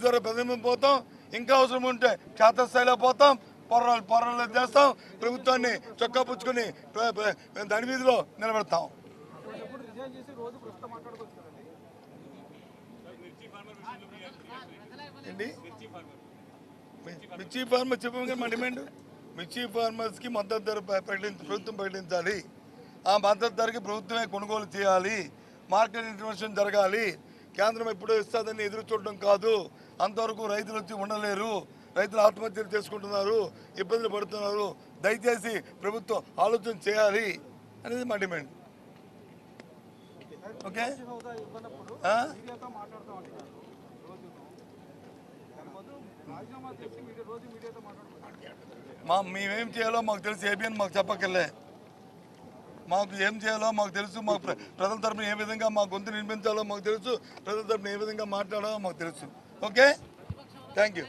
ద్వారా ప్రతిబింబం పోతాం, ఇంకా అవసరం ఉంటే క్షేత్రస్థాయిలో పోతాం, పోరాటాలు చేస్తాం, ప్రభుత్వాన్ని చొక్కా పుచ్చుకొని దాని వీధిలో నిలబెడతాం. ఏంటి మిర్చి ఫార్మర్ చెప్పగా మా డిమాండ్ మిర్చి ఫార్మర్స్కి మద్దతు ధర ప్రభుత్వం ప్రకటించాలి. ఆ మద్దతు ధరకి ప్రభుత్వమే కొనుగోలు చేయాలి. మార్కెట్ ఇంటర్వెన్షన్ జరగాలి. కేంద్రం ఎప్పుడో ఇస్తుందని ఎదురు చూడడం కాదు. అంతవరకు రైతులు వచ్చి ఉండలేరు. రైతులు ఆత్మహత్యలు చేసుకుంటున్నారు, ఇబ్బందులు పడుతున్నారు. దయచేసి ప్రభుత్వం ఆలోచన చేయాలి అనేది మా డిమాండ్. ఓకే, మేమేం చేయాలో మాకు తెలుసు. ఏబిఎన్ మాకు చెప్పక్కర్లే. మాకు ఏం చేయాలో మాకు తెలుసు. మాకు ప్రజల తరపున ఏ విధంగా మా గొంతు నిర్మించాలో మాకు తెలుసు. ప్రజల తరపున ఏ విధంగా మాట్లాడాలో మాకు తెలుసు. Okay, thank you.